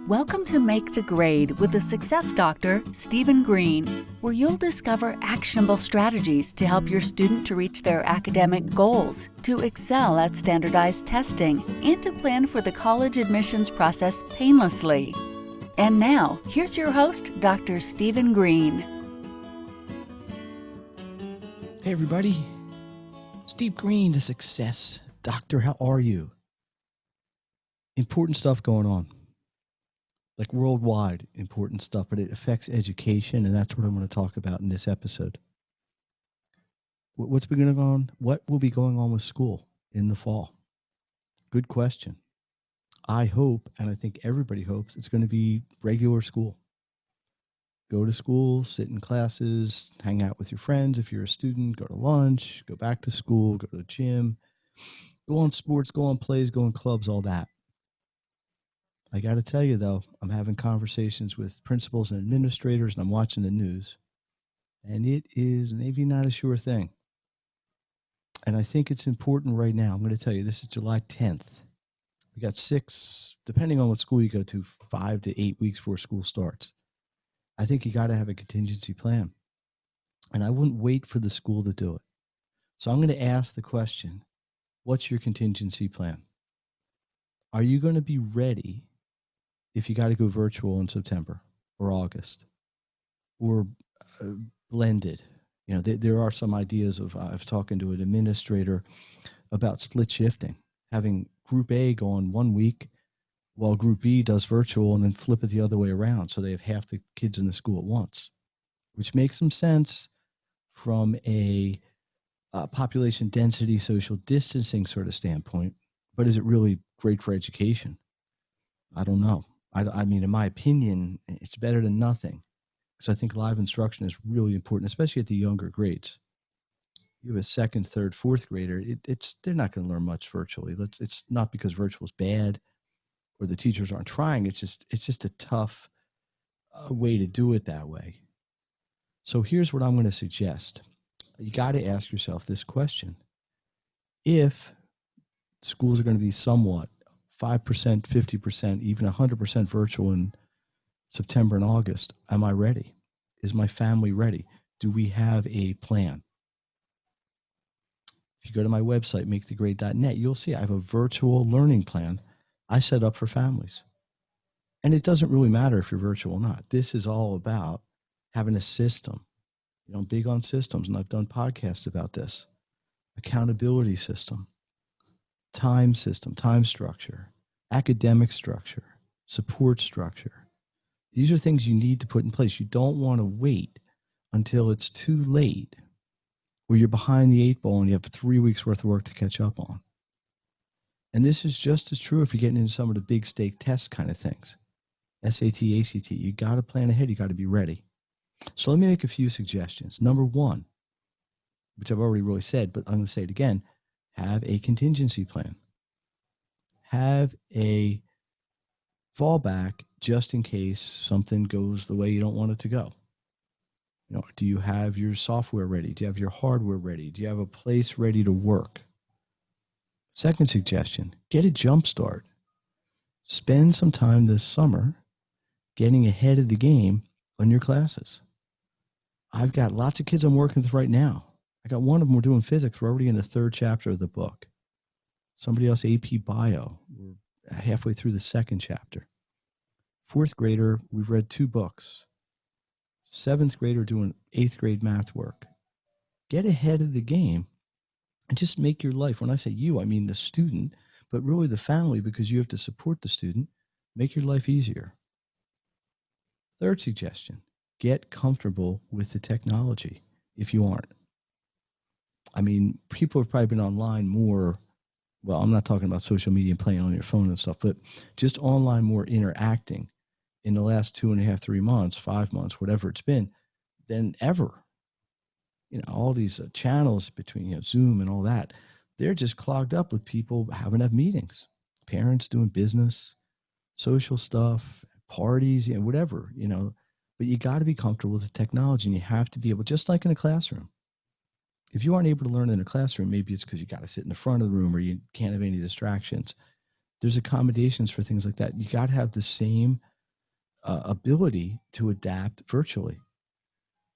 Welcome to Make the Grade with the Success Doctor, Stephen Greene, where you'll discover actionable strategies to help your student to reach their academic goals, to excel at standardized testing, and to plan for the college admissions process painlessly. And now, here's your host, Dr. Stephen Greene. Hey everybody, Steve Greene, the Success Doctor. How are you? Important stuff going on. Like worldwide important stuff, but it affects education, and that's what I'm going to talk about in this episode. What's been going on? What will be going on with school in the fall? Good question. I hope, and I think everybody hopes, it's going to be regular school. Go to school, sit in classes, hang out with your friends. If you're a student, go to lunch, go back to school, go to the gym, go on sports, go on plays, go on clubs, all that. I got to tell you, though, I'm having conversations with principals and administrators, and I'm watching the news, and it is maybe not a sure thing. And I think it's important right now. I'm going to tell you, this is July 10th. We got 6, depending on what school you go to, 5 to 8 weeks before school starts. I think you got to have a contingency plan. And I wouldn't wait for the school to do it. So I'm going to ask the question, what's your contingency plan? Are you going to be ready if you got to go virtual in September or August or blended? You know, there are some ideas of, I was talking to an administrator about split shifting, having Group A go on 1 week while Group B does virtual, and then flip it the other way around. So they have half the kids in the school at once, which makes some sense from a population density, social distancing sort of standpoint. But is it really great for education? I don't know. I mean, in my opinion, it's better than nothing, because I think live instruction is really important, especially at the younger grades. You have a second, third, fourth grader, they're not going to learn much virtually. It's not because virtual is bad or the teachers aren't trying. It's just a tough way to do it that way. So here's what I'm going to suggest. You got to ask yourself this question. If schools are going to be somewhat 5%, 50%, even 100% virtual in September and August, am I ready? Is my family ready? Do we have a plan? If you go to my website, makethegrade.net, you'll see I have a virtual learning plan I set up for families. And it doesn't really matter if you're virtual or not. This is all about having a system. You know, I'm big on systems, and I've done podcasts about this. Accountability system, time structure, academic structure, support structure. These are things you need to put in place. You don't want to wait until it's too late, where you're behind the 8 ball and you have 3 weeks worth of work to catch up on. And this is just as true if you're getting into some of the big stake test kind of things. SAT, ACT, you got to plan ahead. You got to be ready. So let me make a few suggestions. Number one, which I've already really said, but I'm going to say it again, have a contingency plan. Have a fallback just in case something goes the way you don't want it to go. You know, do you have your software ready? Do you have your hardware ready? Do you have a place ready to work? Second suggestion, get a jump start. Spend some time this summer getting ahead of the game on your classes. I've got lots of kids I'm working with right now. I got one of them, we're doing physics. We're already in the 3rd chapter of the book. Somebody else, AP Bio. We're halfway through the 2nd chapter. 4th grader, we've read 2 books. 7th grader doing 8th grade math work. Get ahead of the game and just make your life, when I say you, I mean the student, but really the family, because you have to support the student, make your life easier. Third suggestion, get comfortable with the technology if you aren't. I mean, people have probably been online more. Well, I'm not talking about social media and playing on your phone and stuff, but just online more interacting in the last 2.5, 3 months, 5 months, whatever it's been, than ever. You know, all these channels between, you know, Zoom and all that, they're just clogged up with people having to have meetings, parents doing business, social stuff, parties, you know, whatever, you know. But you got to be comfortable with the technology, and you have to be able, just like in a classroom. If you aren't able to learn in a classroom, maybe it's because you got to sit in the front of the room or you can't have any distractions. There's accommodations for things like that. You got to have the same ability to adapt virtually.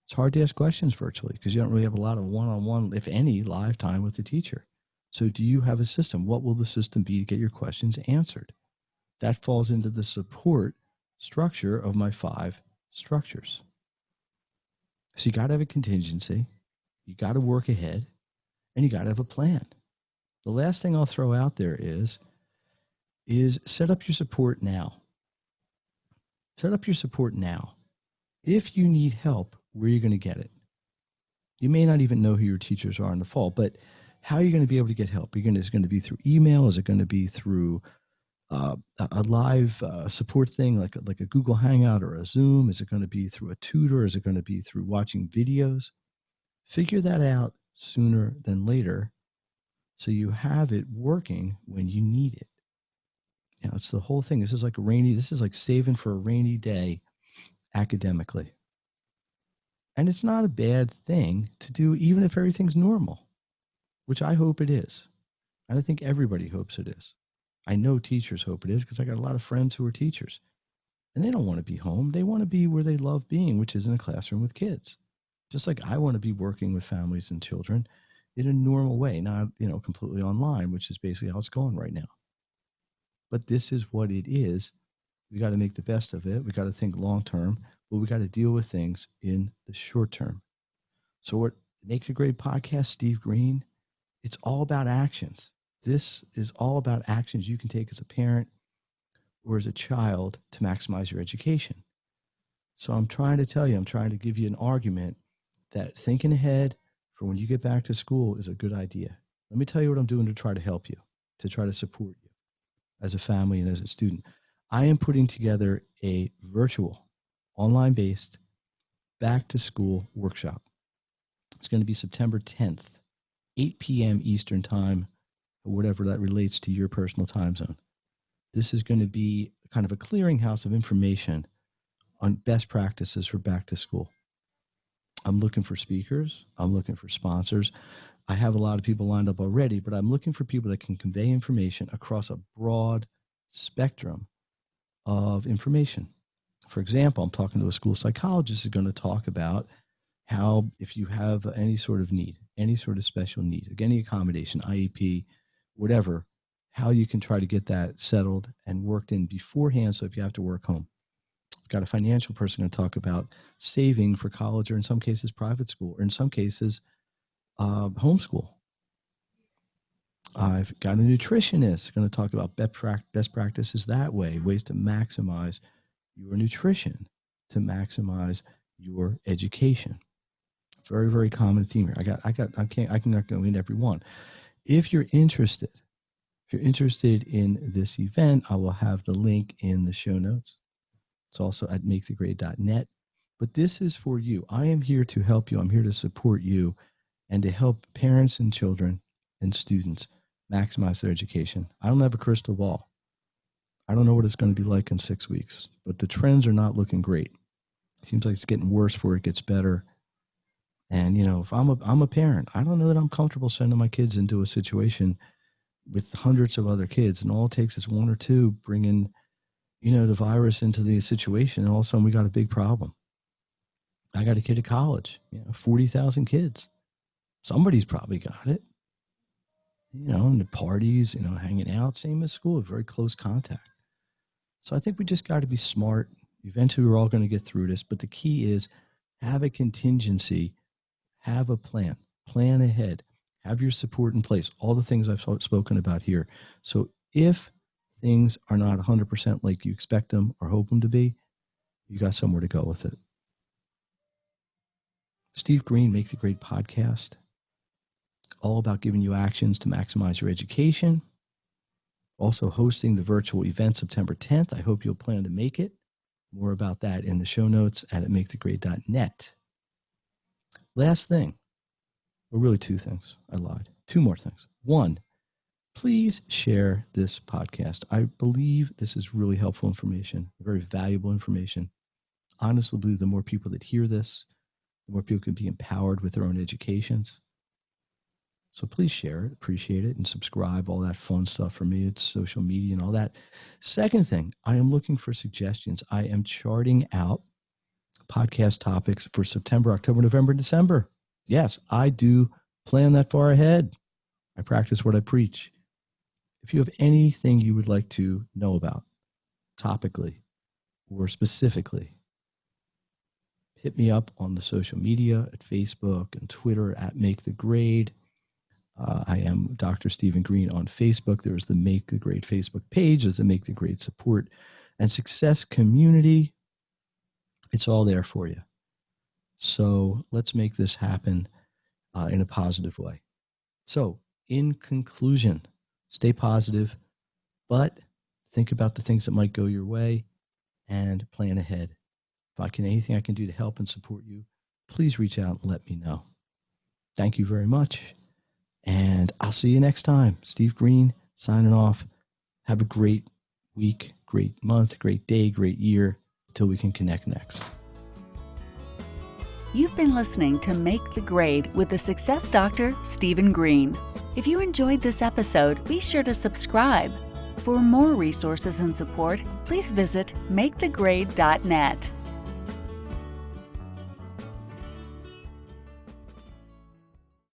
It's hard to ask questions virtually because you don't really have a lot of one-on-one, if any, live time with the teacher. So do you have a system? What will the system be to get your questions answered? That falls into the support structure of my 5 structures. So you got to have a contingency, you got to work ahead, and you got to have a plan. The last thing I'll throw out there is set up your support now. Set up your support now. If you need help, where are you going to get it? You may not even know who your teachers are in the fall, but how are you going to be able to get help? Is it going to be through email? Is it going to be through a live support thing like a Google Hangout or a Zoom? Is it going to be through a tutor? Is it going to be through watching videos? Figure that out sooner than later so you have it working when you need it. It's the whole thing. This is like saving for a rainy day academically. And it's not a bad thing to do even if everything's normal, which I hope it is. And I think everybody hopes it is. I know teachers hope it is because I got a lot of friends who are teachers. And they don't want to be home. They want to be where they love being, which is in a classroom with kids. Just like I want to be working with families and children in a normal way, not, completely online, which is basically how it's going right now. But this is what it is. We got to make the best of it. We got to think long term, but we got to deal with things in the short term. So what makes a great podcast, Steve Greene? It's all about actions. This is all about actions you can take as a parent or as a child to maximize your education. So I'm trying to give you an argument that thinking ahead for when you get back to school is a good idea. Let me tell you what I'm doing to try to help you, to try to support you as a family and as a student. I am putting together a virtual, online-based, back-to-school workshop. It's going to be September 10th, 8 p.m. Eastern Time, or whatever that relates to your personal time zone. This is going to be kind of a clearinghouse of information on best practices for back to school. I'm looking for speakers. I'm looking for sponsors. I have a lot of people lined up already, but I'm looking for people that can convey information across a broad spectrum of information. For example, I'm talking to a school psychologist who's going to talk about how, if you have any sort of need, any sort of special need, like any accommodation, IEP, whatever, how you can try to get that settled and worked in beforehand. So if you have to work home, I've got a financial person going to talk about saving for college, or in some cases private school, or in some cases homeschool. I've got a nutritionist going to talk about best practices that way, ways to maximize your nutrition, to maximize your education. Very, very common theme here. I cannot go into every one. If you're interested in this event, I will have the link in the show notes. It's also at makethegrade.net. But this is for you. I am here to help you. I'm here to support you and to help parents and children and students maximize their education. I don't have a crystal ball. I don't know what it's going to be like in 6 weeks, but the trends are not looking great. It seems like it's getting worse before it gets better. And, if I'm a parent, I don't know that I'm comfortable sending my kids into a situation with hundreds of other kids. And all it takes is one or two bringing, the virus into the situation. And all of a sudden we got a big problem. I got a kid at college, 40,000 kids. Somebody's probably got it. And the parties, hanging out, same as school, very close contact. So I think we just got to be smart. Eventually, we're all going to get through this. But the key is have a contingency, have a plan ahead, have your support in place, all the things I've spoken about here. So if things are not 100% like you expect them or hope them to be, you got somewhere to go with it. Steve Greene Makes a Great Podcast. All about giving you actions to maximize your education. Also hosting the virtual event September 10th. I hope you'll plan to make it. More about that in the show notes at makethegrade.net. Last thing, or really two things. I lied. Two more things. One, please share this podcast. I believe this is really helpful information, very valuable information. Honestly, believe the more people that hear this, the more people can be empowered with their own educations. So please share it, appreciate it, and subscribe, all that fun stuff for me. It's social media and all that. Second thing, I am looking for suggestions. I am charting out podcast topics for September, October, November, December. Yes, I do plan that far ahead. I practice what I preach. If you have anything you would like to know about topically or specifically, hit me up on the social media at Facebook and Twitter at Make the Grade. I am Dr. Stephen Greene on Facebook. There's the Make the Grade Facebook page. There's the Make the Grade support and success community. It's all there for you. So let's make this happen in a positive way. So in conclusion, stay positive, but think about the things that might go your way and plan ahead. If anything I can do to help and support you, please reach out and let me know. Thank you very much. And I'll see you next time. Steve Greene signing off. Have a great week, great month, great day, great year until we can connect next. You've been listening to Make the Grade with the Success Doctor, Stephen Greene. If you enjoyed this episode, be sure to subscribe. For more resources and support, please visit makethegrade.net.